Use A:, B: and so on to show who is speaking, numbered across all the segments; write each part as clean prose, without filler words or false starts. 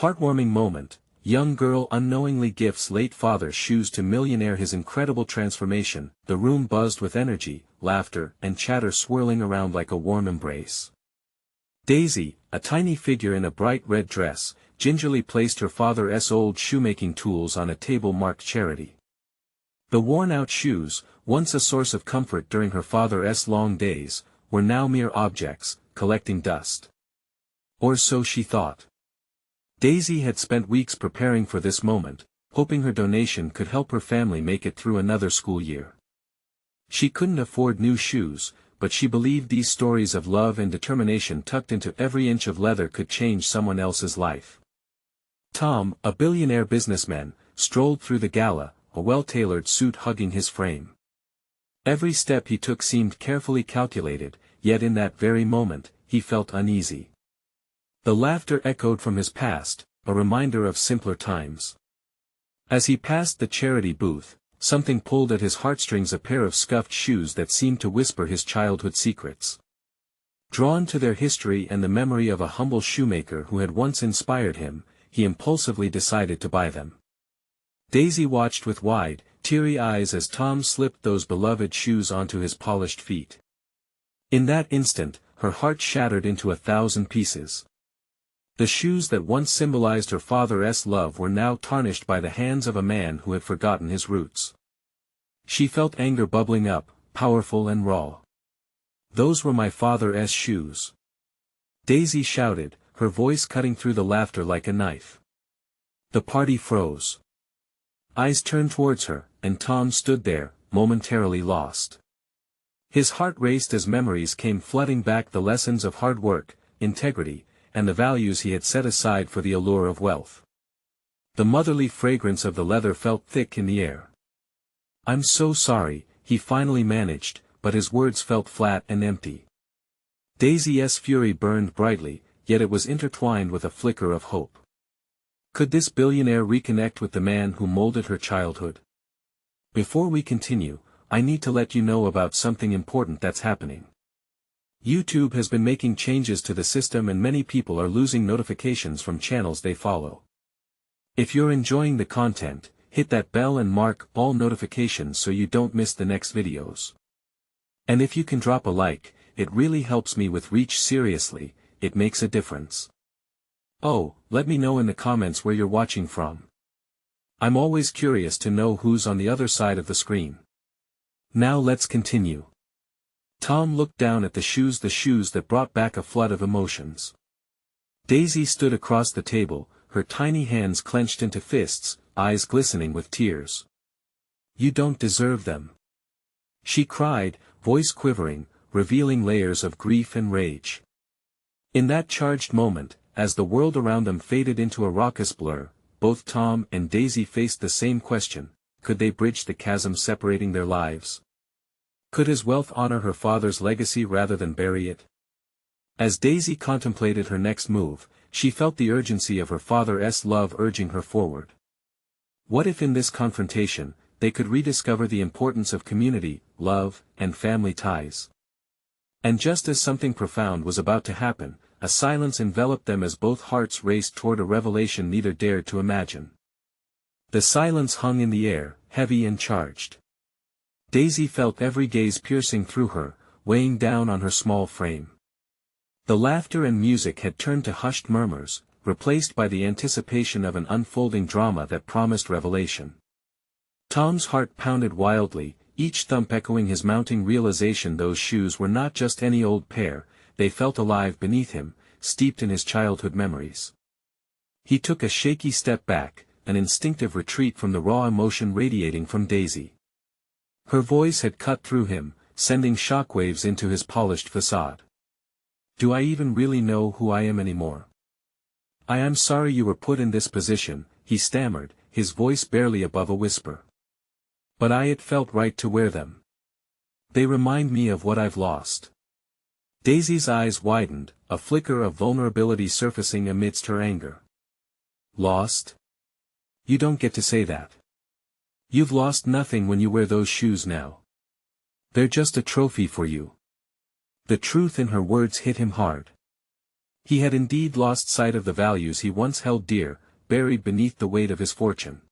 A: Heartwarming moment. Young girl unknowingly gifts late father's shoes to millionaire. His incredible transformation. The room buzzed with energy, laughter, and chatter swirling around like a warm embrace. Daisy, a tiny figure in a bright red dress, gingerly placed her father's old shoemaking tools on a table marked charity. The worn-out shoes, once a source of comfort during her father's long days, were now mere objects, collecting dust. Or so she thought. Daisy had spent weeks preparing for this moment, hoping her donation could help her family make it through another school year. She couldn't afford new shoes, but she believed these stories of love and determination tucked into every inch of leather could change someone else's life. Tom, a billionaire businessman, strolled through the gala, a well-tailored suit hugging his frame. Every step he took seemed carefully calculated, yet in that very moment, he felt uneasy. The laughter echoed from his past, a reminder of simpler times. As he passed the charity booth, something pulled at his heartstrings, a pair of scuffed shoes that seemed to whisper his childhood secrets. Drawn to their history and the memory of a humble shoemaker who had once inspired him, he impulsively decided to buy them. Daisy watched with wide, teary eyes as Tom slipped those beloved shoes onto his polished feet. In that instant, her heart shattered into 1,000 pieces. The shoes that once symbolized her father's love were now tarnished by the hands of a man who had forgotten his roots. She felt anger bubbling up, powerful and raw. "Those were my father's shoes," Daisy shouted, her voice cutting through the laughter like a knife. The party froze. Eyes turned towards her, and Tom stood there, momentarily lost. His heart raced as memories came flooding back, the lessons of hard work, integrity, and the values he had set aside for the allure of wealth. The motherly fragrance of the leather felt thick in the air. "I'm so sorry," he finally managed, but his words felt flat and empty. Daisy's fury burned brightly, yet it was intertwined with a flicker of hope. Could this billionaire reconnect with the man who molded her childhood? Before we continue, I need to let you know about something important that's happening. YouTube has been making changes to the system and many people are losing notifications from channels they follow. If you're enjoying the content, hit that bell and mark all notifications so you don't miss the next videos. And if you can drop a like, it really helps me with reach. Seriously, it makes a difference. Oh, let me know in the comments where you're watching from. I'm always curious to know who's on the other side of the screen. Now let's continue. Tom looked down at the shoes that brought back a flood of emotions. Daisy stood across the table, her tiny hands clenched into fists, eyes glistening with tears. "You don't deserve them," she cried, voice quivering, revealing layers of grief and rage. In that charged moment, as the world around them faded into a raucous blur, both Tom and Daisy faced the same question: could they bridge the chasm separating their lives? Could his wealth honor her father's legacy rather than bury it? As Daisy contemplated her next move, she felt the urgency of her father's love urging her forward. What if in this confrontation, they could rediscover the importance of community, love, and family ties? And just as something profound was about to happen, a silence enveloped them as both hearts raced toward a revelation neither dared to imagine. The silence hung in the air, heavy and charged. Daisy felt every gaze piercing through her, weighing down on her small frame. The laughter and music had turned to hushed murmurs, replaced by the anticipation of an unfolding drama that promised revelation. Tom's heart pounded wildly, each thump echoing his mounting realization those shoes were not just any old pair, they felt alive beneath him, steeped in his childhood memories. He took a shaky step back, an instinctive retreat from the raw emotion radiating from Daisy. Her voice had cut through him, sending shockwaves into his polished facade. "Do I even really know who I am anymore? I am sorry you were put in this position," he stammered, his voice barely above a whisper. "But it felt right to wear them. They remind me of what I've lost." Daisy's eyes widened, a flicker of vulnerability surfacing amidst her anger. "Lost? You don't get to say that. You've lost nothing when you wear those shoes now. They're just a trophy for you." The truth in her words hit him hard. He had indeed lost sight of the values he once held dear, buried beneath the weight of his fortune.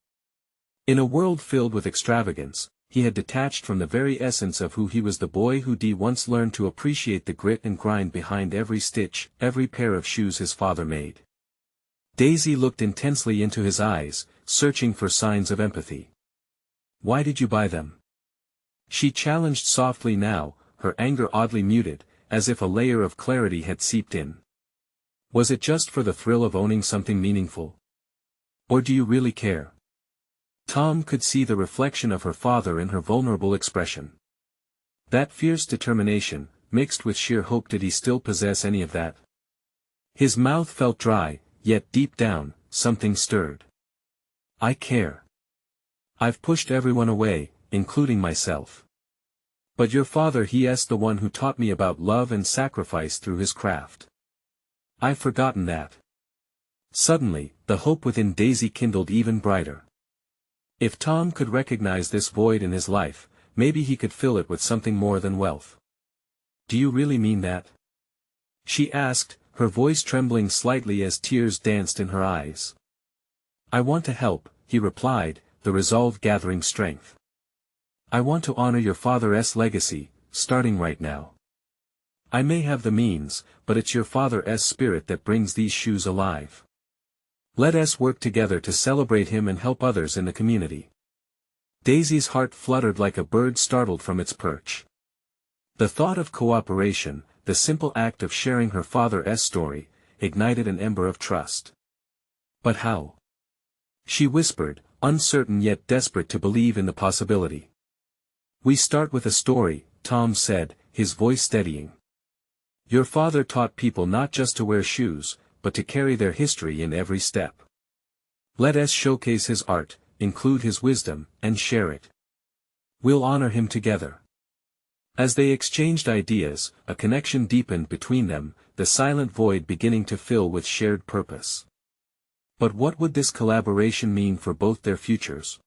A: In a world filled with extravagance, he had detached from the very essence of who he was. The boy who once learned to appreciate the grit and grind behind every stitch, every pair of shoes his father made. Daisy looked intensely into his eyes, searching for signs of empathy. "Why did you buy them?" she challenged softly now, her anger oddly muted, as if a layer of clarity had seeped in. "Was it just for the thrill of owning something meaningful? Or do you really care?" Tom could see the reflection of her father in her vulnerable expression. That fierce determination, mixed with sheer hope. Did he still possess any of that? His mouth felt dry, yet deep down, something stirred. "I care. I've pushed everyone away, including myself. But your father, he's the one who taught me about love and sacrifice through his craft. I've forgotten that." Suddenly, the hope within Daisy kindled even brighter. If Tom could recognize this void in his life, maybe he could fill it with something more than wealth. "Do you really mean that?" she asked, her voice trembling slightly as tears danced in her eyes. "I want to help," he replied, the resolve gathering strength. "I want to honor your father's legacy, starting right now. I may have the means, but it's your father's spirit that brings these shoes alive. Let us work together to celebrate him and help others in the community." Daisy's heart fluttered like a bird startled from its perch. The thought of cooperation, the simple act of sharing her father's story, ignited an ember of trust. "But how?" she whispered, uncertain yet desperate to believe in the possibility. "We start with a story," Tom said, his voice steadying. "Your father taught people not just to wear shoes, but to carry their history in every step. Let us showcase his art, include his wisdom, and share it. We'll honor him together." As they exchanged ideas, a connection deepened between them, the silent void beginning to fill with shared purpose. But what would this collaboration mean for both their futures?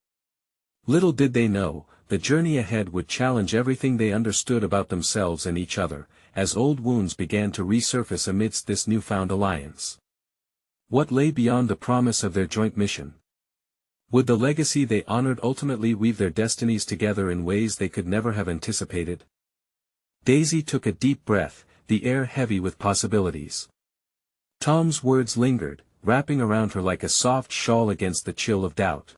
A: Little did they know, the journey ahead would challenge everything they understood about themselves and each other, as old wounds began to resurface amidst this newfound alliance. What lay beyond the promise of their joint mission? Would the legacy they honored ultimately weave their destinies together in ways they could never have anticipated? Daisy took a deep breath, the air heavy with possibilities. Tom's words lingered, wrapping around her like a soft shawl against the chill of doubt.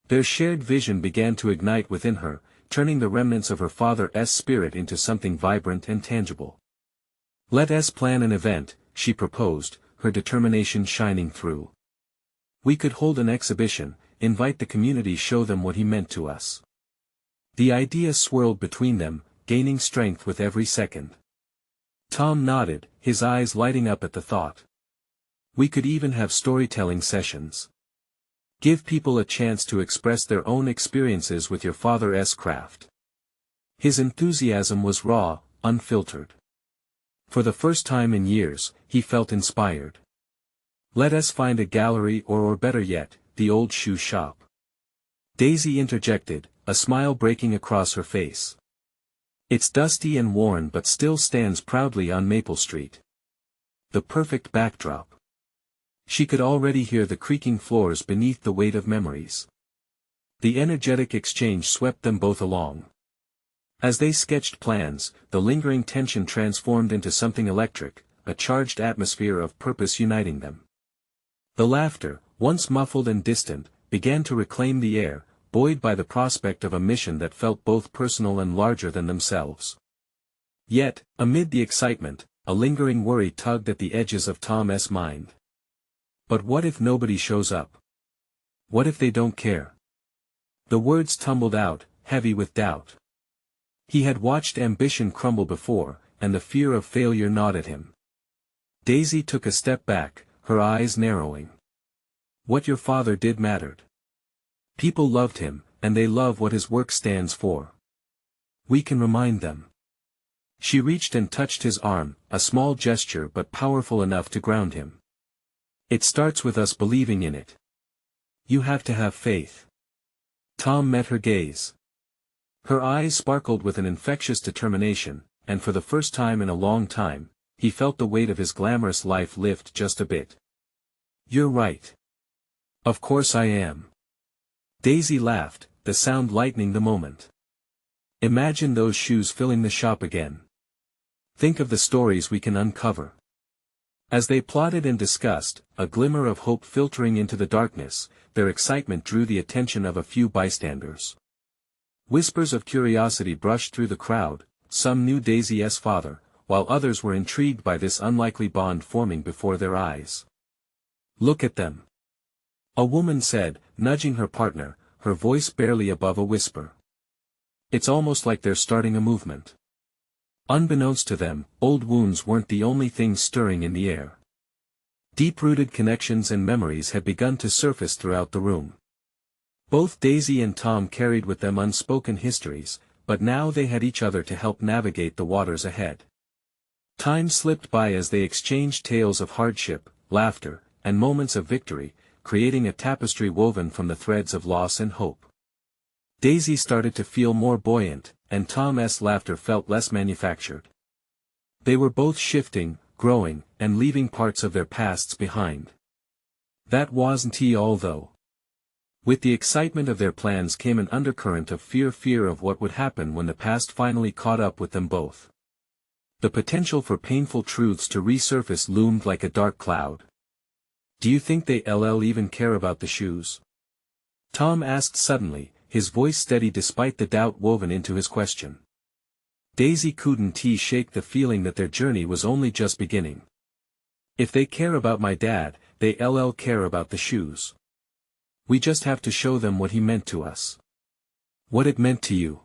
A: Their shared vision began to ignite within her, turning the remnants of her father's spirit into something vibrant and tangible. "Let us plan an event," she proposed, her determination shining through. "We could hold an exhibition, invite the community, show them what he meant to us." The idea swirled between them, gaining strength with every second. Tom nodded, his eyes lighting up at the thought. "We could even have storytelling sessions. Give people a chance to express their own experiences with your father's craft." His enthusiasm was raw, unfiltered. For the first time in years, he felt inspired. "Let us find a gallery or better yet, the old shoe shop," Daisy interjected, a smile breaking across her face. "It's dusty and worn but still stands proudly on Maple Street. The perfect backdrop." She could already hear the creaking floors beneath the weight of memories. The energetic exchange swept them both along. As they sketched plans, the lingering tension transformed into something electric, a charged atmosphere of purpose uniting them. The laughter, once muffled and distant, began to reclaim the air, buoyed by the prospect of a mission that felt both personal and larger than themselves. Yet, amid the excitement, a lingering worry tugged at the edges of Tom's mind. But what if nobody shows up? What if they don't care? The words tumbled out, heavy with doubt. He had watched ambition crumble before, and the fear of failure gnawed at him. Daisy took a step back, her eyes narrowing. What your father did mattered. People loved him, and they love what his work stands for. We can remind them. She reached and touched his arm, a small gesture but powerful enough to ground him. It starts with us believing in it. You have to have faith. Tom met her gaze. Her eyes sparkled with an infectious determination, and for the first time in a long time, he felt the weight of his glamorous life lift just a bit. "You're right. Of course I am." Daisy laughed, the sound lightening the moment. "Imagine those shoes filling the shop again. Think of the stories we can uncover." As they plotted and discussed, a glimmer of hope filtering into the darkness, their excitement drew the attention of a few bystanders. Whispers of curiosity brushed through the crowd. Some knew Daisy's father, while others were intrigued by this unlikely bond forming before their eyes. "Look at them," a woman said, nudging her partner, her voice barely above a whisper. "It's almost like they're starting a movement." Unbeknownst to them, old wounds weren't the only things stirring in the air. Deep-rooted connections and memories had begun to surface throughout the room. Both Daisy and Tom carried with them unspoken histories, but now they had each other to help navigate the waters ahead. Time slipped by as they exchanged tales of hardship, laughter, and moments of victory, creating a tapestry woven from the threads of loss and hope. Daisy started to feel more buoyant, and Tom's laughter felt less manufactured. They were both shifting, growing, and leaving parts of their pasts behind. That wasn't all though. With the excitement of their plans came an undercurrent of fear of what would happen when the past finally caught up with them both. The potential for painful truths to resurface loomed like a dark cloud. "Do you think they'll even care about the shoes?" Tom asked suddenly, his voice steady despite the doubt woven into his question. Daisy couldn't shake the feeling that their journey was only just beginning. "If they care about my dad, they'll care about the shoes. We just have to show them what he meant to us." "What it meant to you?"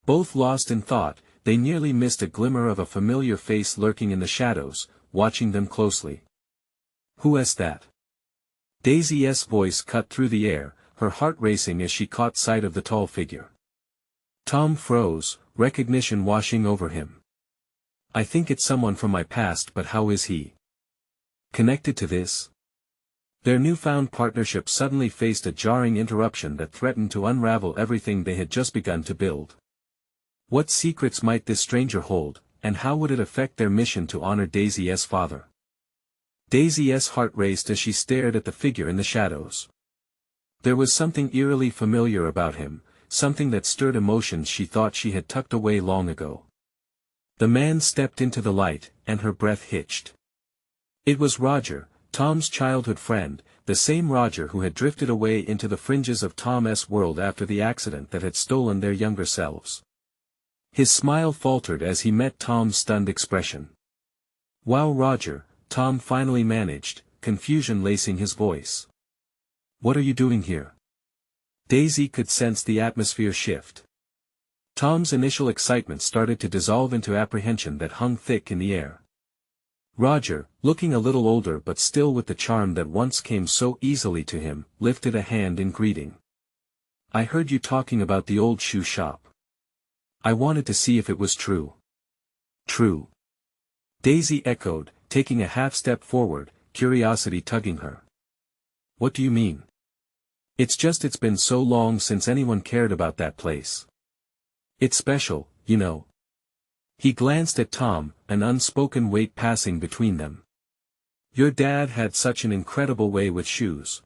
A: Both lost in thought, they nearly missed a glimmer of a familiar face lurking in the shadows, watching them closely. "Who's that?" Daisy's voice cut through the air, her heart racing as she caught sight of the tall figure. Tom froze, recognition washing over him. "I think it's someone from my past, but how is he connected to this?" Their newfound partnership suddenly faced a jarring interruption that threatened to unravel everything they had just begun to build. What secrets might this stranger hold, and how would it affect their mission to honor Daisy's father? Daisy's heart raced as she stared at the figure in the shadows. There was something eerily familiar about him, something that stirred emotions she thought she had tucked away long ago. The man stepped into the light, and her breath hitched. It was Roger, Tom's childhood friend, the same Roger who had drifted away into the fringes of Tom's world after the accident that had stolen their younger selves. His smile faltered as he met Tom's stunned expression. "Wow, Roger," Tom finally managed, confusion lacing his voice. "What are you doing here?" Daisy could sense the atmosphere shift. Tom's initial excitement started to dissolve into apprehension that hung thick in the air. Roger, looking a little older but still with the charm that once came so easily to him, lifted a hand in greeting. "I heard you talking about the old shoe shop. I wanted to see if it was true." "True?" Daisy echoed, taking a half step forward, curiosity tugging her. "What do you mean?" It's been so long since anyone cared about that place. It's special, you know." He glanced at Tom, an unspoken weight passing between them. "Your dad had such an incredible way with shoes.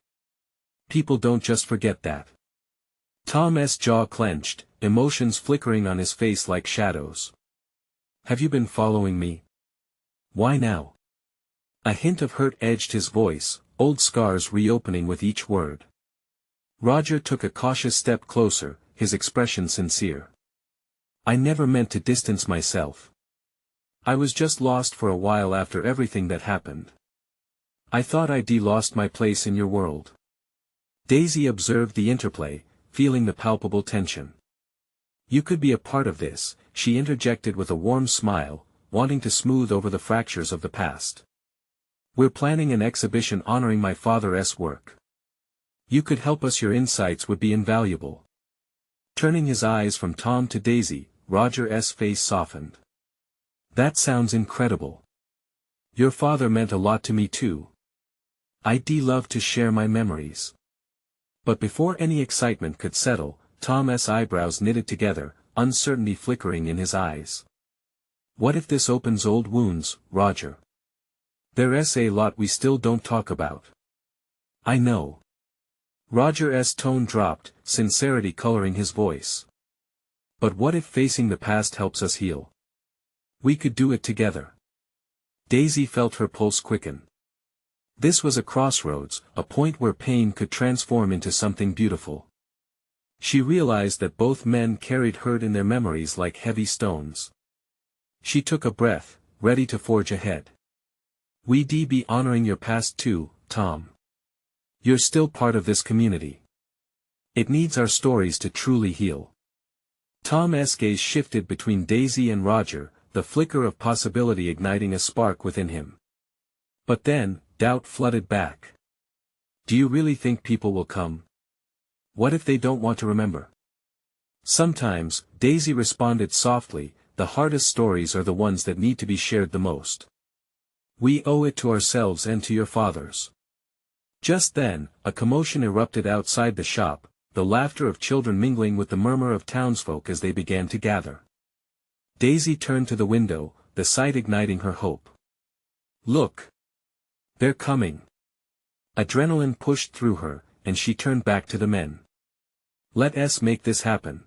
A: People don't just forget that." Tom's jaw clenched, emotions flickering on his face like shadows. "Have you been following me?" "Why now?" A hint of hurt edged his voice, old scars reopening with each word. Roger took a cautious step closer, his expression sincere. "I never meant to distance myself. I was just lost for a while after everything that happened. I thought I'd lost my place in your world." Daisy observed the interplay, feeling the palpable tension. "You could be a part of this," she interjected with a warm smile, wanting to smooth over the fractures of the past. "We're planning an exhibition honoring my father's work. You could help us. Your insights would be invaluable." Turning his eyes from Tom to Daisy, Roger's face softened. "That sounds incredible. Your father meant a lot to me too. I'd love to share my memories." But before any excitement could settle, Tom's eyebrows knitted together, uncertainty flickering in his eyes. What if this opens old wounds, Roger? There's a lot we still don't talk about. I know. Roger's tone dropped, sincerity coloring his voice. But what if facing the past helps us heal? We could do it together. Daisy felt her pulse quicken. This was a crossroads, a point where pain could transform into something beautiful. She realized that both men carried hurt in their memories like heavy stones. She took a breath, ready to forge ahead. We'd be honoring your past too, Tom. You're still part of this community. It needs our stories to truly heal. Tom's gaze shifted between Daisy and Roger, the flicker of possibility igniting a spark within him. But then, doubt flooded back. Do you really think people will come? What if they don't want to remember? Sometimes, Daisy responded softly, the hardest stories are the ones that need to be shared the most. We owe it to ourselves and to your fathers. Just then, a commotion erupted outside the shop, the laughter of children mingling with the murmur of townsfolk as they began to gather. Daisy turned to the window, the sight igniting her hope. Look! They're coming! Adrenaline pushed through her, and she turned back to the men. Let's make this happen.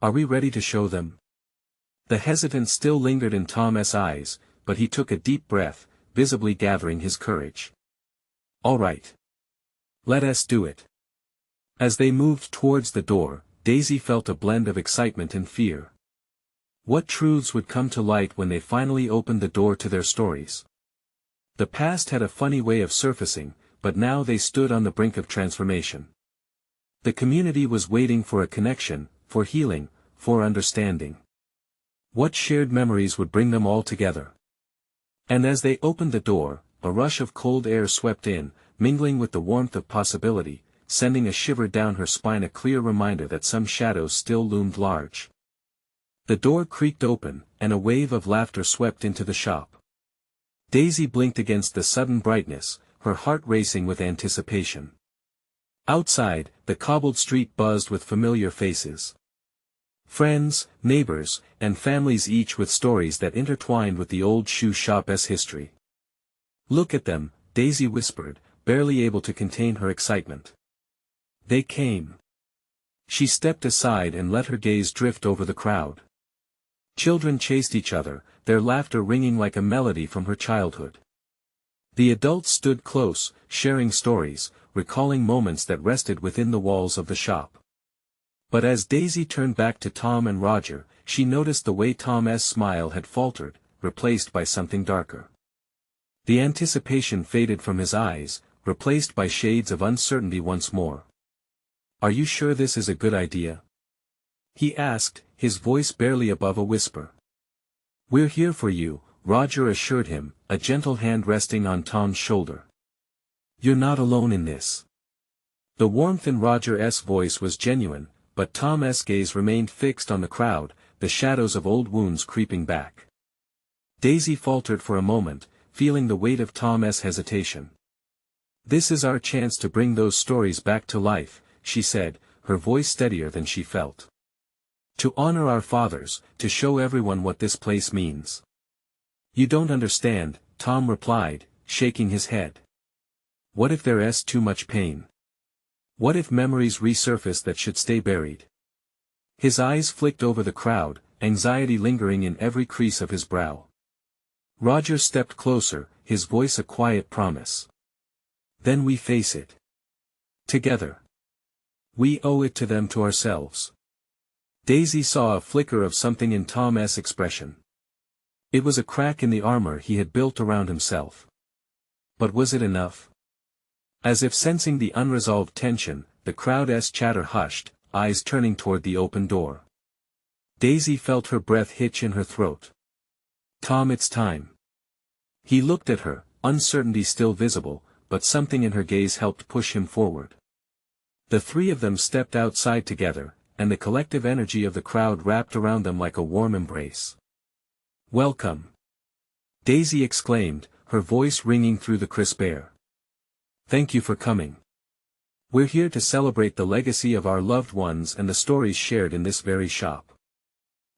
A: Are we ready to show them? The hesitance still lingered in Tom's eyes, but he took a deep breath, visibly gathering his courage. All right. Let us do it. As they moved towards the door, Daisy felt a blend of excitement and fear. What truths would come to light when they finally opened the door to their stories? The past had a funny way of surfacing, but now they stood on the brink of transformation. The community was waiting for a connection, for healing, for understanding. What shared memories would bring them all together? And as they opened the door, a rush of cold air swept in, mingling with the warmth of possibility, sending a shiver down her spine, a clear reminder that some shadows still loomed large. The door creaked open, and a wave of laughter swept into the shop. Daisy blinked against the sudden brightness, her heart racing with anticipation. Outside, the cobbled street buzzed with familiar faces. Friends, neighbors, and families, each with stories that intertwined with the old shoe shop's history. Look at them, Daisy whispered, barely able to contain her excitement. They came. She stepped aside and let her gaze drift over the crowd. Children chased each other, their laughter ringing like a melody from her childhood. The adults stood close, sharing stories, recalling moments that rested within the walls of the shop. But as Daisy turned back to Tom and Roger, she noticed the way Tom's smile had faltered, replaced by something darker. The anticipation faded from his eyes, replaced by shades of uncertainty once more. Are you sure this is a good idea? He asked, his voice barely above a whisper. We're here for you, Roger assured him, a gentle hand resting on Tom's shoulder. You're not alone in this. The warmth in Roger's voice was genuine, but Tom's gaze remained fixed on the crowd, the shadows of old wounds creeping back. Daisy faltered for a moment, feeling the weight of Tom's hesitation. This is our chance to bring those stories back to life, she said, her voice steadier than she felt. To honor our fathers, to show everyone what this place means. You don't understand, Tom replied, shaking his head. What if there's too much pain? What if memories resurface that should stay buried? His eyes flicked over the crowd, anxiety lingering in every crease of his brow. Roger stepped closer, his voice a quiet promise. Then we face it. Together. We owe it to them, to ourselves. Daisy saw a flicker of something in Tom's expression. It was a crack in the armor he had built around himself. But was it enough? As if sensing the unresolved tension, the crowd's chatter hushed, eyes turning toward the open door. Daisy felt her breath hitch in her throat. Tom, it's time. He looked at her, uncertainty still visible, but something in her gaze helped push him forward. The three of them stepped outside together, and the collective energy of the crowd wrapped around them like a warm embrace. Welcome! Daisy exclaimed, her voice ringing through the crisp air. Thank you for coming. We're here to celebrate the legacy of our loved ones and the stories shared in this very shop.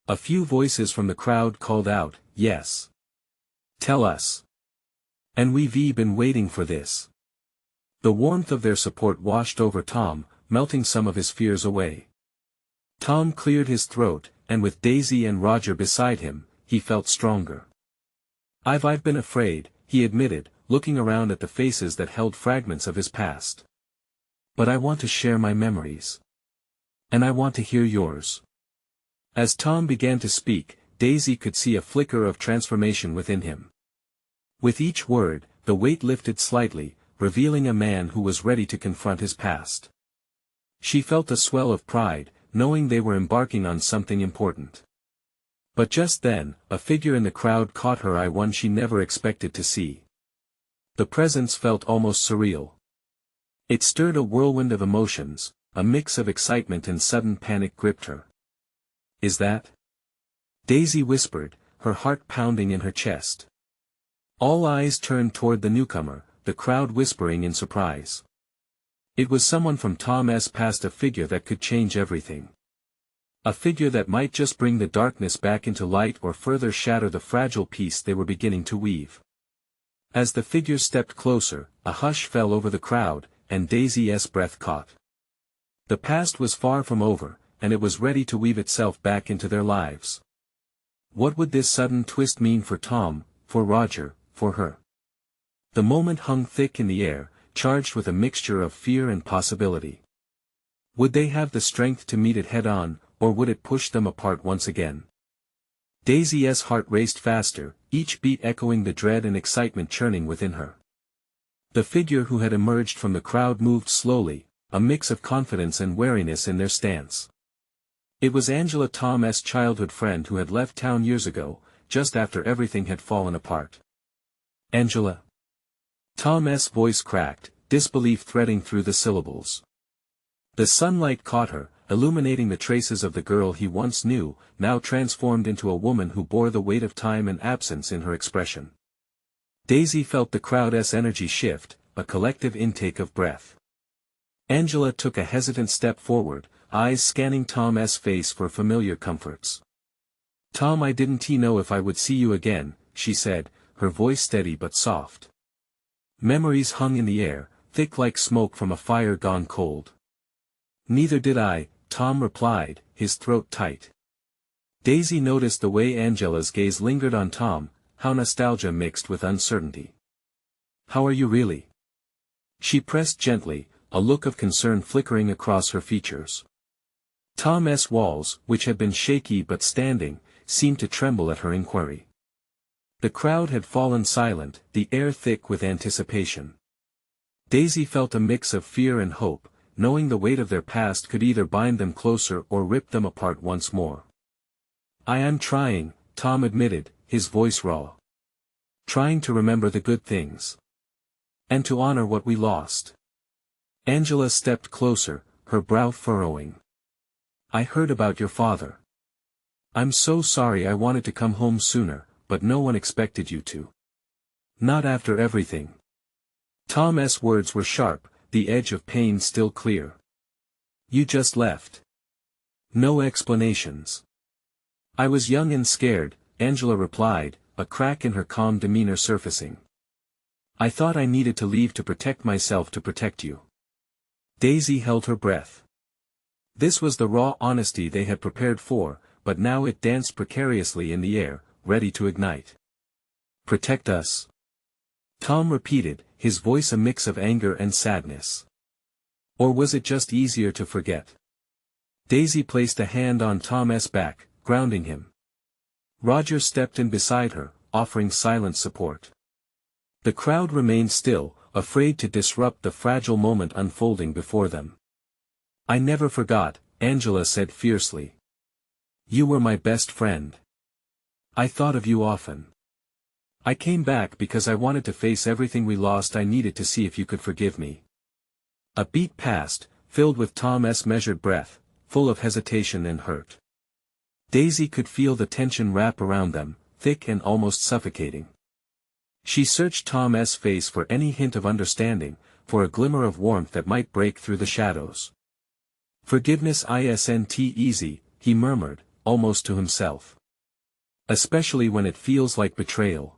A: A few voices from the crowd called out, "Yes. Tell us. And we've been waiting for this." The warmth of their support washed over Tom, melting some of his fears away. Tom cleared his throat, and with Daisy and Roger beside him, he felt stronger. I've been afraid," he admitted, looking around at the faces that held fragments of his past. "But I want to share my memories. And I want to hear yours." As Tom began to speak, Daisy could see a flicker of transformation within him. With each word, the weight lifted slightly, revealing a man who was ready to confront his past. She felt a swell of pride, knowing they were embarking on something important. But just then, a figure in the crowd caught her eye, one she never expected to see. The presence felt almost surreal. It stirred a whirlwind of emotions, a mix of excitement and sudden panic gripped her. "Is that?" Daisy whispered, her heart pounding in her chest. All eyes turned toward the newcomer, the crowd whispering in surprise. It was someone from Tom's past, a figure that could change everything. A figure that might just bring the darkness back into light or further shatter the fragile peace they were beginning to weave. As the figure stepped closer, a hush fell over the crowd, and Daisy's breath caught. The past was far from over, and it was ready to weave itself back into their lives. What would this sudden twist mean for Tom, for Roger, for her? The moment hung thick in the air, charged with a mixture of fear and possibility. Would they have the strength to meet it head-on, or would it push them apart once again? Daisy's heart raced faster, each beat echoing the dread and excitement churning within her. The figure who had emerged from the crowd moved slowly, a mix of confidence and wariness in their stance. It was Angela, Tom's childhood friend who had left town years ago, just after everything had fallen apart. "Angela?" Tom's voice cracked, disbelief threading through the syllables. The sunlight caught her, illuminating the traces of the girl he once knew, now transformed into a woman who bore the weight of time and absence in her expression. Daisy felt the crowd's energy shift, a collective intake of breath. Angela took a hesitant step forward, eyes scanning Tom's face for familiar comforts. "Tom, I didn't know if I would see you again," she said, her voice steady but soft. Memories hung in the air, thick like smoke from a fire gone cold. "Neither did I," Tom replied, his throat tight. Daisy noticed the way Angela's gaze lingered on Tom, how nostalgia mixed with uncertainty. "How are you really?" She pressed gently, a look of concern flickering across her features. Tom's walls, which had been shaky but standing, seemed to tremble at her inquiry. The crowd had fallen silent, the air thick with anticipation. Daisy felt a mix of fear and hope, knowing the weight of their past could either bind them closer or rip them apart once more. "I am trying," Tom admitted, his voice raw. "Trying to remember the good things. And to honor what we lost." Angela stepped closer, her brow furrowing. "I heard about your father. I'm so sorry. I wanted to come home sooner, but no one expected you to. Not after everything." Tom's words were sharp, the edge of pain still clear. "You just left. No explanations." "I was young and scared," Angela replied, a crack in her calm demeanor surfacing. "I thought I needed to leave to protect myself, to protect you." Daisy held her breath. This was the raw honesty they had prepared for, but now it danced precariously in the air, ready to ignite. "Protect us?" Tom repeated, his voice a mix of anger and sadness. Or was it just easier to forget? Daisy placed a hand on Tom's back, grounding him. Roger stepped in beside her, offering silent support. The crowd remained still, afraid to disrupt the fragile moment unfolding before them. "I never forgot," Angela said fiercely. "You were my best friend. I thought of you often. I came back because I wanted to face everything we lost. I needed to see if you could forgive me." A beat passed, filled with Tom's measured breath, full of hesitation and hurt. Daisy could feel the tension wrap around them, thick and almost suffocating. She searched Tom's face for any hint of understanding, for a glimmer of warmth that might break through the shadows. "Forgiveness isn't easy," he murmured, almost to himself. Especially when it feels like betrayal.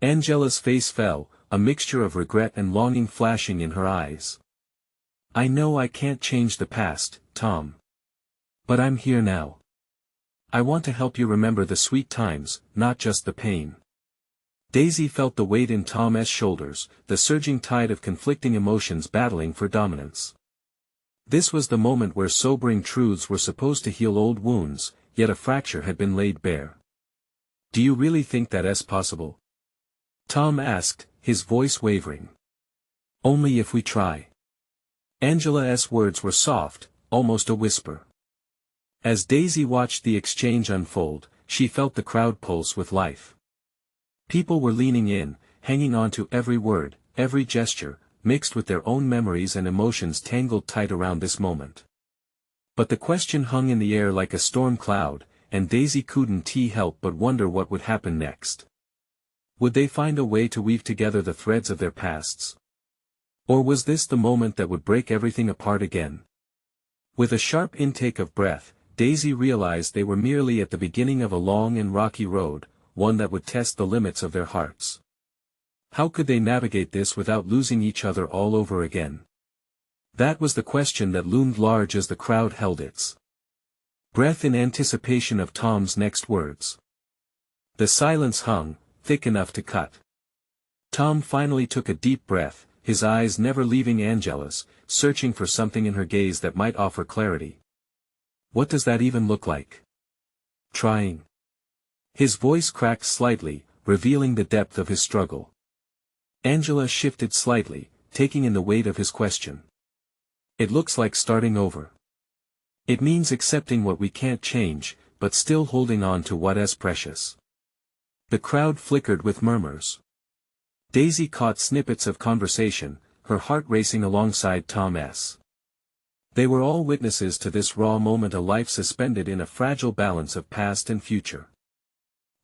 A: Angela's face fell, a mixture of regret and longing flashing in her eyes. I know I can't change the past, Tom. But I'm here now. I want to help you remember the sweet times, not just the pain. Daisy felt the weight in Tom's shoulders, the surging tide of conflicting emotions battling for dominance. This was the moment where sobering truths were supposed to heal old wounds, yet a fracture had been laid bare. Do you really think that's possible? Tom asked, his voice wavering. Only if we try. Angela's words were soft, almost a whisper. As Daisy watched the exchange unfold, she felt the crowd pulse with life. People were leaning in, hanging on to every word, every gesture, mixed with their own memories and emotions tangled tight around this moment. But the question hung in the air like a storm cloud, and Daisy couldn't help but wonder what would happen next. Would they find a way to weave together the threads of their pasts? Or was this the moment that would break everything apart again? With a sharp intake of breath, Daisy realized they were merely at the beginning of a long and rocky road, one that would test the limits of their hearts. How could they navigate this without losing each other all over again? That was the question that loomed large as the crowd held its breath in anticipation of Tom's next words. The silence hung, thick enough to cut. Tom finally took a deep breath, his eyes never leaving Angela's, searching for something in her gaze that might offer clarity. What does that even look like? Trying. His voice cracked slightly, revealing the depth of his struggle. Angela shifted slightly, taking in the weight of his question. It looks like starting over. It means accepting what we can't change, but still holding on to what is precious. The crowd flickered with murmurs. Daisy caught snippets of conversation, her heart racing alongside Tom's. They were all witnesses to this raw moment, a life suspended in a fragile balance of past and future.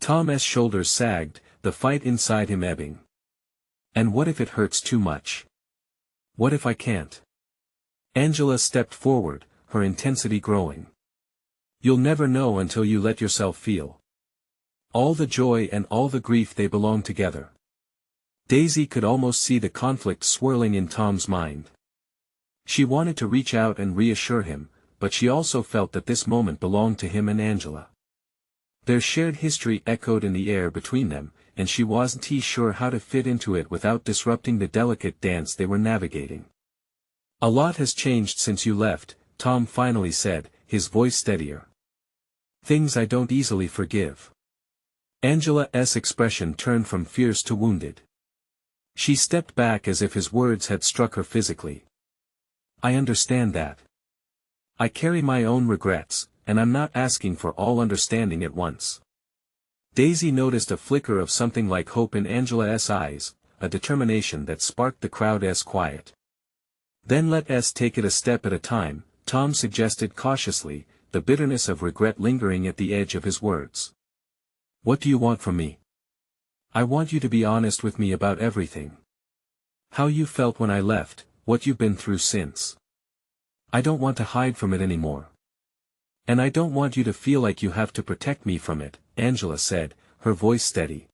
A: Tom's shoulders sagged, the fight inside him ebbing. And what if it hurts too much? What if I can't? Angela stepped forward, her intensity growing. You'll never know until you let yourself feel. All the joy and all the grief, they belong together. Daisy could almost see the conflict swirling in Tom's mind. She wanted to reach out and reassure him, but she also felt that this moment belonged to him and Angela. Their shared history echoed in the air between them, and she wasn't sure how to fit into it without disrupting the delicate dance they were navigating. A lot has changed since you left, Tom finally said, his voice steadier. Things I don't easily forgive. Angela's expression turned from fierce to wounded. She stepped back as if his words had struck her physically. I understand that. I carry my own regrets, and I'm not asking for all understanding at once. Daisy noticed a flicker of something like hope in Angela's eyes, a determination that sparked the crowd's quiet. Then let us take it a step at a time, Tom suggested cautiously, the bitterness of regret lingering at the edge of his words. What do you want from me? I want you to be honest with me about everything. How you felt when I left, what you've been through since. I don't want to hide from it anymore. And I don't want you to feel like you have to protect me from it, Angela said, her voice steady.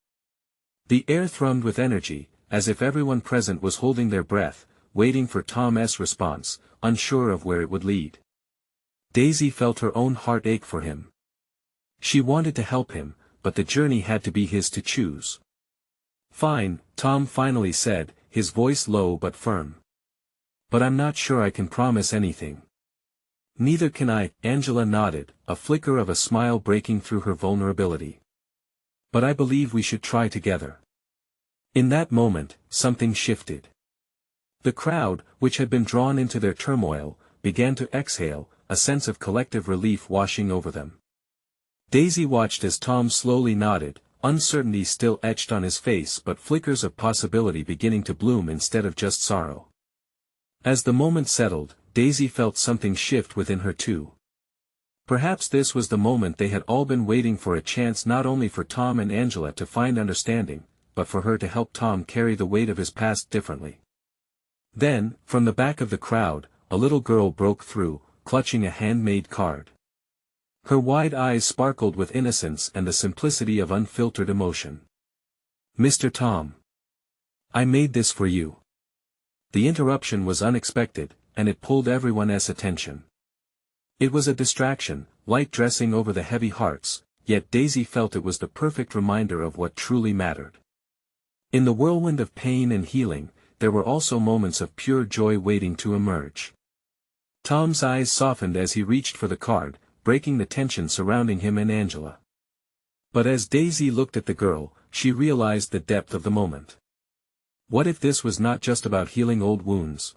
A: The air thrummed with energy, as if everyone present was holding their breath, waiting for Tom's response, unsure of where it would lead. Daisy felt her own heart ache for him. She wanted to help him, but the journey had to be his to choose. Fine, Tom finally said, his voice low but firm. But I'm not sure I can promise anything. Neither can I, Angela nodded, a flicker of a smile breaking through her vulnerability. But I believe we should try together. In that moment, something shifted. The crowd, which had been drawn into their turmoil, began to exhale, a sense of collective relief washing over them. Daisy watched as Tom slowly nodded, uncertainty still etched on his face but flickers of possibility beginning to bloom instead of just sorrow. As the moment settled, Daisy felt something shift within her too. Perhaps this was the moment they had all been waiting for, a chance not only for Tom and Angela to find understanding, but for her to help Tom carry the weight of his past differently. Then, from the back of the crowd, a little girl broke through, clutching a handmade card. Her wide eyes sparkled with innocence and the simplicity of unfiltered emotion. "Mr. Tom. I made this for you." The interruption was unexpected, and it pulled everyone's attention. It was a distraction, light dressing over the heavy hearts, yet Daisy felt it was the perfect reminder of what truly mattered. In the whirlwind of pain and healing, there were also moments of pure joy waiting to emerge. Tom's eyes softened as he reached for the card, breaking the tension surrounding him and Angela. But as Daisy looked at the girl, she realized the depth of the moment. What if this was not just about healing old wounds?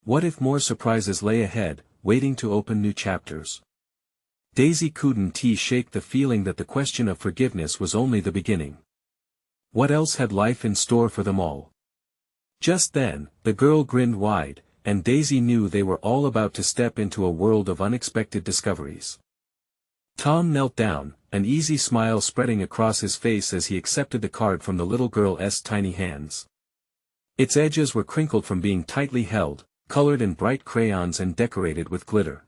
A: What if more surprises lay ahead, waiting to open new chapters? Daisy couldn't shake the feeling that the question of forgiveness was only the beginning. What else had life in store for them all? Just then, the girl grinned wide, and Daisy knew they were all about to step into a world of unexpected discoveries. Tom knelt down, an easy smile spreading across his face as he accepted the card from the little girl's tiny hands. Its edges were crinkled from being tightly held, colored in bright crayons and decorated with glitter.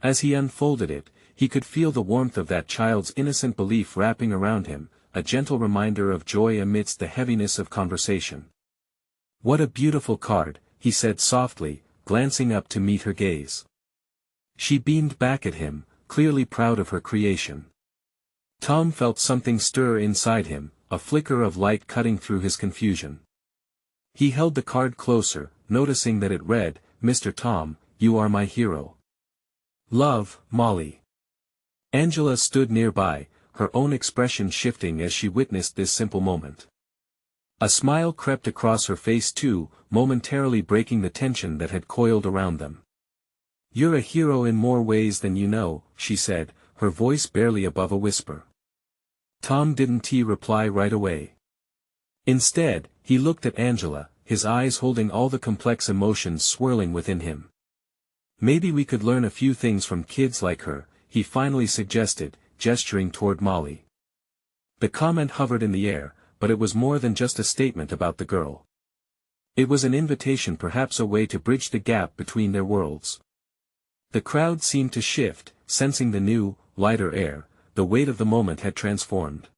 A: As he unfolded it, he could feel the warmth of that child's innocent belief wrapping around him, a gentle reminder of joy amidst the heaviness of conversation. "What a beautiful card," he said softly, glancing up to meet her gaze. She beamed back at him, clearly proud of her creation. Tom felt something stir inside him, a flicker of light cutting through his confusion. He held the card closer, noticing that it read, "Mr. Tom, you are my hero. Love, Molly." Angela stood nearby, her own expression shifting as she witnessed this simple moment. A smile crept across her face too, momentarily breaking the tension that had coiled around them. "You're a hero in more ways than you know," she said, her voice barely above a whisper. Tom didn't reply right away. Instead, he looked at Angela, his eyes holding all the complex emotions swirling within him. "Maybe we could learn a few things from kids like her," he finally suggested, gesturing toward Molly. The comment hovered in the air, but it was more than just a statement about the girl. It was an invitation, perhaps a way to bridge the gap between their worlds. The crowd seemed to shift, sensing the new, lighter air. The weight of the moment had transformed.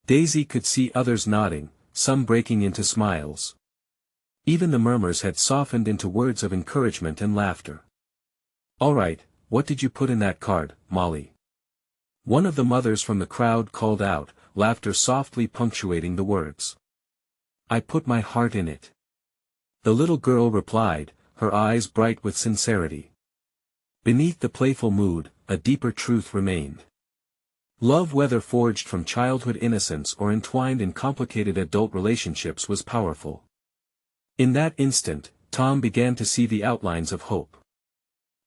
A: Daisy could see others nodding, some breaking into smiles. Even the murmurs had softened into words of encouragement and laughter. "All right, what did you put in that card, Molly?" One of the mothers from the crowd called out, laughter softly punctuating the words. "I put my heart in it." The little girl replied, her eyes bright with sincerity. Beneath the playful mood, a deeper truth remained. Love, whether forged from childhood innocence or entwined in complicated adult relationships, was powerful. In that instant, Tom began to see the outlines of hope.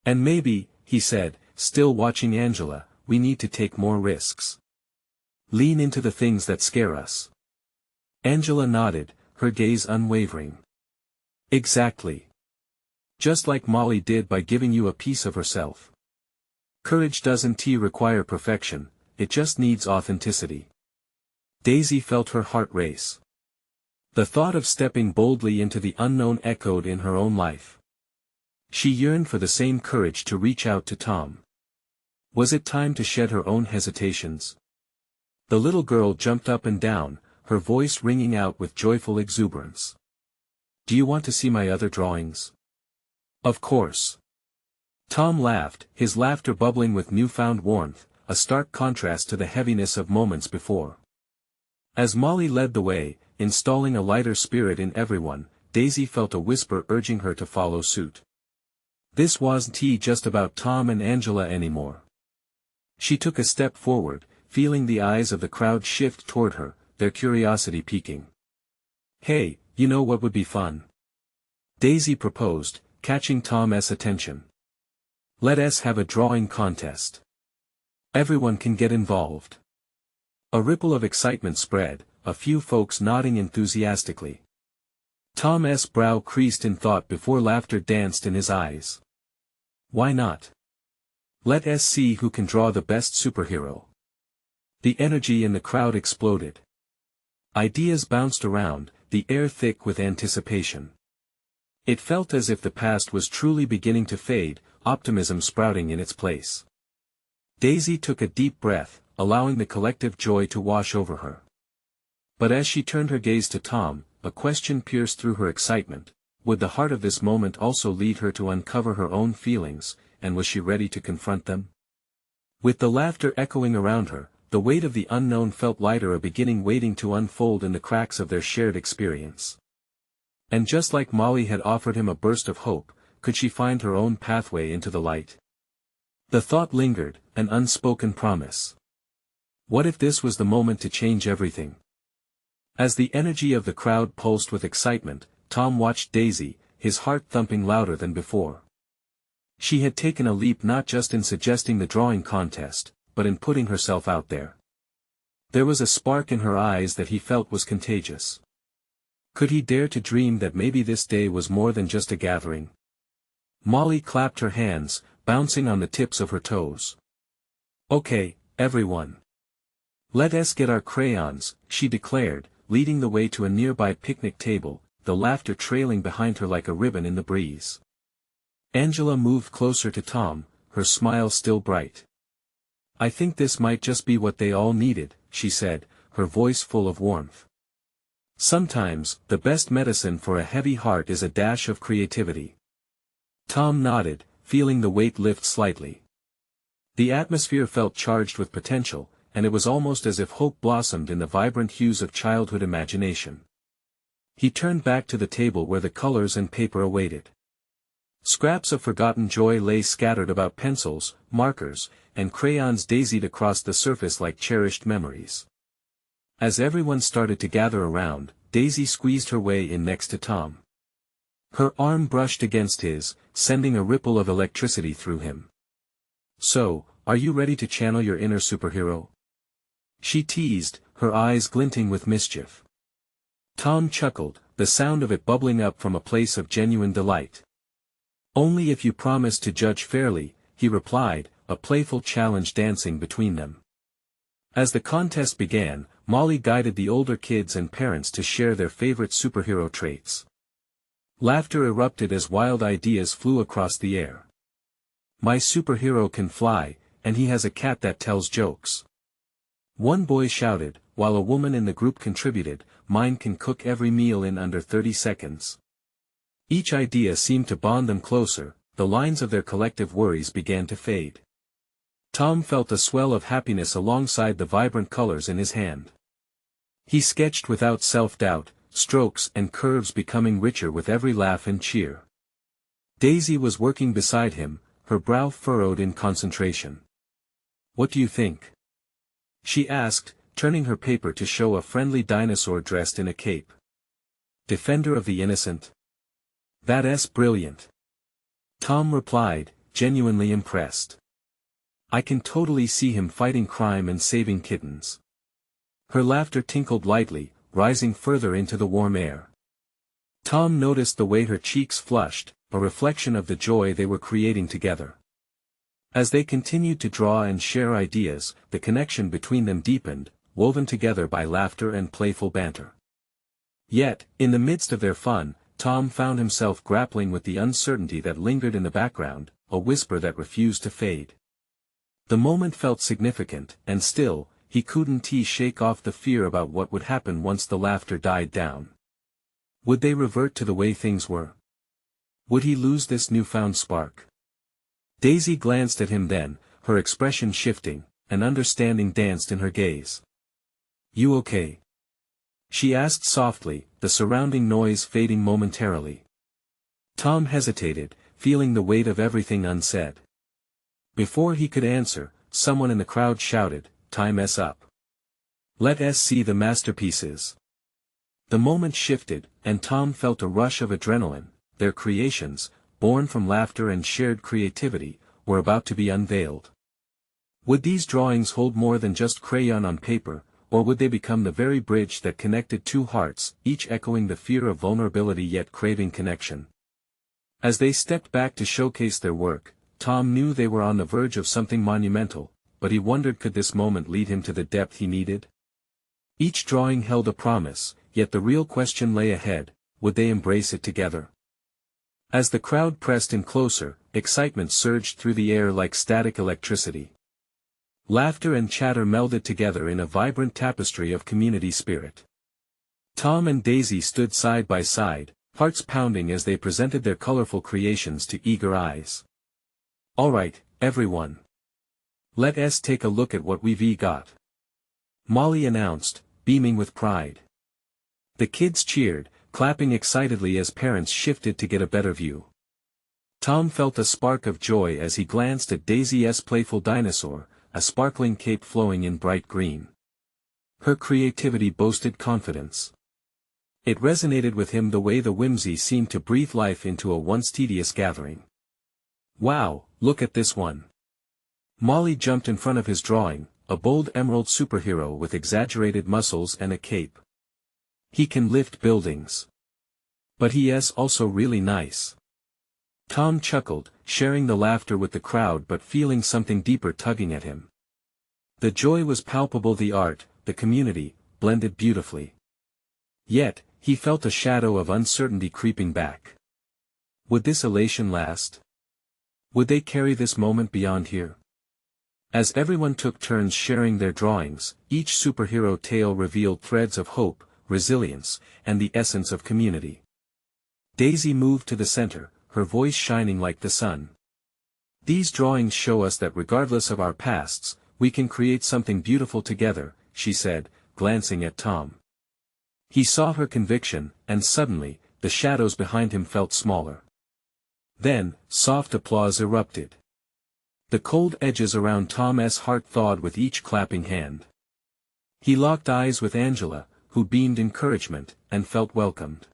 A: "And maybe," he said, still watching Angela, "we need to take more risks. Lean into the things that scare us." Angela nodded, her gaze unwavering. "Exactly. Just like Molly did by giving you a piece of herself. Courage doesn't require perfection. It just needs authenticity." Daisy felt her heart race. The thought of stepping boldly into the unknown echoed in her own life. She yearned for the same courage to reach out to Tom. Was it time to shed her own hesitations? The little girl jumped up and down, her voice ringing out with joyful exuberance. "Do you want to see my other drawings?" "Of course." Tom laughed, his laughter bubbling with newfound warmth, a stark contrast to the heaviness of moments before. As Molly led the way, installing a lighter spirit in everyone, Daisy felt a whisper urging her to follow suit. This wasn't just about Tom and Angela anymore. She took a step forward, feeling the eyes of the crowd shift toward her, their curiosity piquing. "Hey, you know what would be fun?" Daisy proposed, catching Tom's attention. "Let us have a drawing contest. Everyone can get involved." A ripple of excitement spread, a few folks nodding enthusiastically. Tom's brow creased in thought before laughter danced in his eyes. "Why not? Let us see who can draw the best superhero." The energy in the crowd exploded. Ideas bounced around, the air thick with anticipation. It felt as if the past was truly beginning to fade, optimism sprouting in its place. Daisy took a deep breath, allowing the collective joy to wash over her. But as she turned her gaze to Tom, a question pierced through her excitement. Would the heart of this moment also lead her to uncover her own feelings, and was she ready to confront them? With the laughter echoing around her, the weight of the unknown felt lighter, a beginning waiting to unfold in the cracks of their shared experience. And just like Molly had offered him a burst of hope, could she find her own pathway into the light? The thought lingered, an unspoken promise. What if this was the moment to change everything? As the energy of the crowd pulsed with excitement, Tom watched Daisy, his heart thumping louder than before. She had taken a leap not just in suggesting the drawing contest, but in putting herself out there. There was a spark in her eyes that he felt was contagious. Could he dare to dream that maybe this day was more than just a gathering? Molly clapped her hands, bouncing on the tips of her toes. "Okay, everyone. Let us get our crayons," she declared, leading the way to a nearby picnic table, the laughter trailing behind her like a ribbon in the breeze. Angela moved closer to Tom, her smile still bright. "I think this might just be what they all needed," she said, her voice full of warmth. "Sometimes, the best medicine for a heavy heart is a dash of creativity." Tom nodded, feeling the weight lift slightly. The atmosphere felt charged with potential, and it was almost as if hope blossomed in the vibrant hues of childhood imagination. He turned back to the table where the colors and paper awaited. Scraps of forgotten joy lay scattered about, pencils, markers, and crayons daisied across the surface like cherished memories. As everyone started to gather around, Daisy squeezed her way in next to Tom. Her arm brushed against his, sending a ripple of electricity through him. "So, are you ready to channel your inner superhero?" she teased, her eyes glinting with mischief. Tom chuckled, the sound of it bubbling up from a place of genuine delight. "Only if you promise to judge fairly," he replied, a playful challenge dancing between them. As the contest began, Molly guided the older kids and parents to share their favorite superhero traits. Laughter erupted as wild ideas flew across the air. "My superhero can fly, and he has a cat that tells jokes," one boy shouted, while a woman in the group contributed, "Mine can cook every meal in under 30 seconds. Each idea seemed to bond them closer, the lines of their collective worries began to fade. Tom felt a swell of happiness alongside the vibrant colors in his hand. He sketched without self-doubt, strokes and curves becoming richer with every laugh and cheer. Daisy was working beside him, her brow furrowed in concentration. "What do you think?" she asked, turning her paper to show a friendly dinosaur dressed in a cape. "Defender of the innocent? That's brilliant," Tom replied, genuinely impressed. "I can totally see him fighting crime and saving kittens." Her laughter tinkled lightly, rising further into the warm air. Tom noticed the way her cheeks flushed, a reflection of the joy they were creating together. As they continued to draw and share ideas, the connection between them deepened, woven together by laughter and playful banter. Yet, in the midst of their fun, Tom found himself grappling with the uncertainty that lingered in the background, a whisper that refused to fade. The moment felt significant, and still, he couldn't shake off the fear about what would happen once the laughter died down. Would they revert to the way things were? Would he lose this newfound spark? Daisy glanced at him then, her expression shifting, and understanding danced in her gaze. "You okay?" she asked softly, the surrounding noise fading momentarily. Tom hesitated, feeling the weight of everything unsaid. Before he could answer, someone in the crowd shouted, "Time's up. Let us see the masterpieces." The moment shifted, and Tom felt a rush of adrenaline. Their creations, born from laughter and shared creativity, were about to be unveiled. Would these drawings hold more than just crayon on paper, or would they become the very bridge that connected two hearts, each echoing the fear of vulnerability yet craving connection? As they stepped back to showcase their work, Tom knew they were on the verge of something monumental, but he wondered, could this moment lead him to the depth he needed? Each drawing held a promise, yet the real question lay ahead: would they embrace it together? As the crowd pressed in closer, excitement surged through the air like static electricity. Laughter and chatter melded together in a vibrant tapestry of community spirit. Tom and Daisy stood side by side, hearts pounding as they presented their colorful creations to eager eyes. "Alright, everyone. Let's take a look at what we've got," Molly announced, beaming with pride. The kids cheered, clapping excitedly as parents shifted to get a better view. Tom felt a spark of joy as he glanced at Daisy's playful dinosaur, a sparkling cape flowing in bright green. Her creativity boasted confidence. It resonated with him the way the whimsy seemed to breathe life into a once tedious gathering. "Wow, look at this one." Molly jumped in front of his drawing, a bold emerald superhero with exaggerated muscles and a cape. "He can lift buildings. But he is also really nice." Tom chuckled, sharing the laughter with the crowd but feeling something deeper tugging at him. The joy was palpable, the art, the community, blended beautifully. Yet, he felt a shadow of uncertainty creeping back. Would this elation last? Would they carry this moment beyond here? As everyone took turns sharing their drawings, each superhero tale revealed threads of hope, resilience, and the essence of community. Daisy moved to the center, her voice shining like the sun. "These drawings show us that regardless of our pasts, we can create something beautiful together," she said, glancing at Tom. He saw her conviction, and suddenly, the shadows behind him felt smaller. Then, soft applause erupted. The cold edges around Tom's heart thawed with each clapping hand. He locked eyes with Angela, who beamed encouragement, and felt welcomed.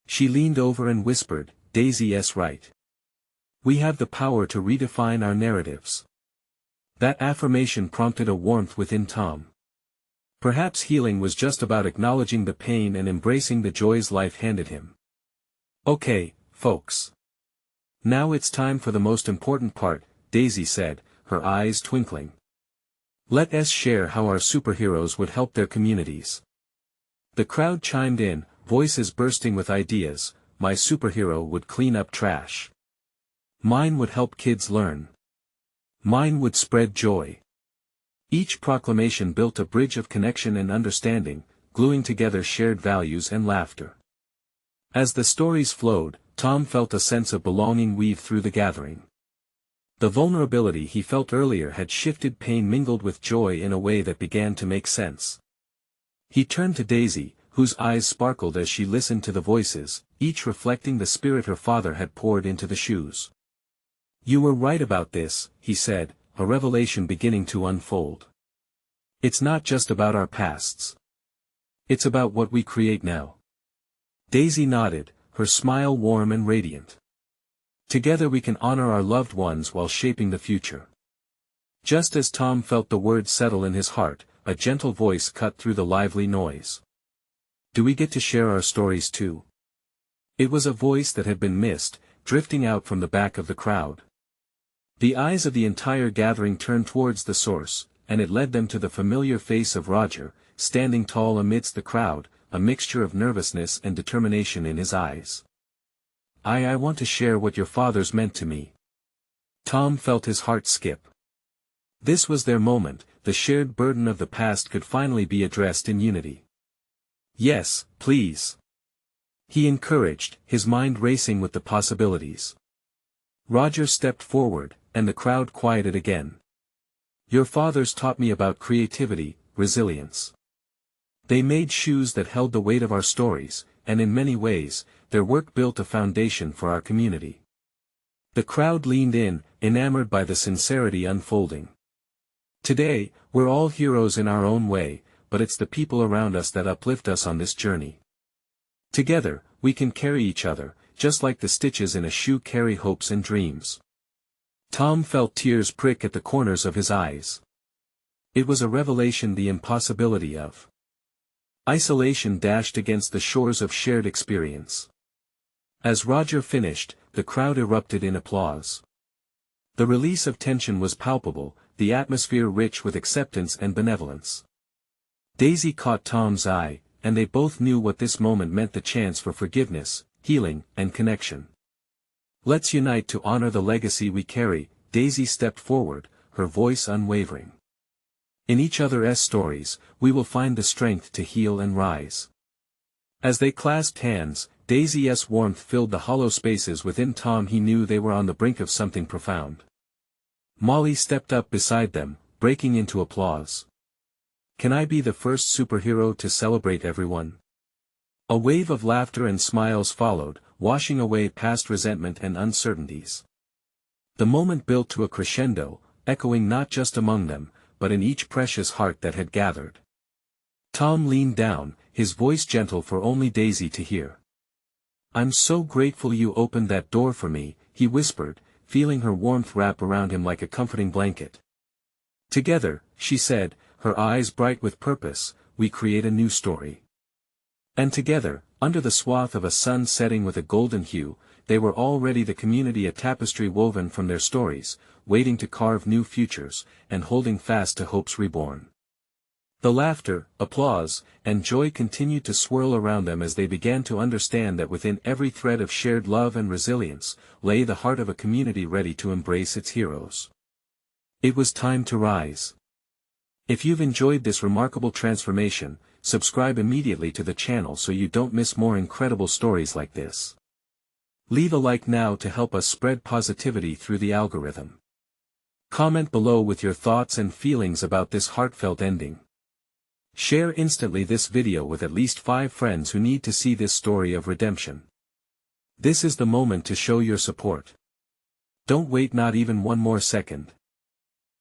A: She leaned over and whispered, "Daisy's right. We have the power to redefine our narratives." That affirmation prompted a warmth within Tom. Perhaps healing was just about acknowledging the pain and embracing the joys life handed him. "Okay, folks. Now it's time for the most important part," Daisy said, her eyes twinkling. "Let's share how our superheroes would help their communities." The crowd chimed in, voices bursting with ideas. "My superhero would clean up trash. Mine would help kids learn. Mine would spread joy." Each proclamation built a bridge of connection and understanding, gluing together shared values and laughter. As the stories flowed, Tom felt a sense of belonging weave through the gathering. The vulnerability he felt earlier had shifted, pain mingled with joy in a way that began to make sense. He turned to Daisy, whose eyes sparkled as she listened to the voices, each reflecting the spirit her father had poured into the shoes. "You were right about this," he said, a revelation beginning to unfold. "It's not just about our pasts. It's about what we create now." Daisy nodded, her smile warm and radiant. "Together we can honor our loved ones while shaping the future." Just as Tom felt the words settle in his heart, a gentle voice cut through the lively noise. "Do we get to share our stories too?" It was a voice that had been missed, drifting out from the back of the crowd. The eyes of the entire gathering turned towards the source, and it led them to the familiar face of Roger, standing tall amidst the crowd, a mixture of nervousness and determination in his eyes. I want to share what your fathers meant to me." Tom felt his heart skip. This was their moment, the shared burden of the past could finally be addressed in unity. "Yes, please," he encouraged, his mind racing with the possibilities. Roger stepped forward, and the crowd quieted again. "Your fathers taught me about creativity, resilience. They made shoes that held the weight of our stories, and in many ways, their work built a foundation for our community." The crowd leaned in, enamored by the sincerity unfolding. "Today, we're all heroes in our own way, but it's the people around us that uplift us on this journey. Together, we can carry each other, just like the stitches in a shoe carry hopes and dreams." Tom felt tears prick at the corners of his eyes. It was a revelation, the impossibility of isolation dashed against the shores of shared experience. As Roger finished, the crowd erupted in applause. The release of tension was palpable, the atmosphere rich with acceptance and benevolence. Daisy caught Tom's eye, and they both knew what this moment meant, the chance for forgiveness, healing, and connection. "Let's unite to honor the legacy we carry." Daisy stepped forward, her voice unwavering. In each other's stories, we will find the strength to heal and rise. As they clasped hands, Daisy's warmth filled the hollow spaces within Tom. He knew they were on the brink of something profound. Molly stepped up beside them, breaking into applause. "Can I be the first superhero to celebrate everyone?" A wave of laughter and smiles followed, washing away past resentment and uncertainties. The moment built to a crescendo, echoing not just among them, but in each precious heart that had gathered. Tom leaned down, his voice gentle for only Daisy to hear. "I'm so grateful you opened that door for me," he whispered, feeling her warmth wrap around him like a comforting blanket. "Together," she said, her eyes bright with purpose, "we create a new story." And together, under the swath of a sun setting with a golden hue, they were already the community, a tapestry woven from their stories, waiting to carve new futures, and holding fast to hopes reborn. The laughter, applause, and joy continued to swirl around them as they began to understand that within every thread of shared love and resilience, lay the heart of a community ready to embrace its heroes. It was time to rise. If you've enjoyed this remarkable transformation, subscribe immediately to the channel so you don't miss more incredible stories like this. Leave a like now to help us spread positivity through the algorithm. Comment below with your thoughts and feelings about this heartfelt ending. Share instantly this video with at least 5 friends who need to see this story of redemption. This is the moment to show your support. Don't wait not even one more second.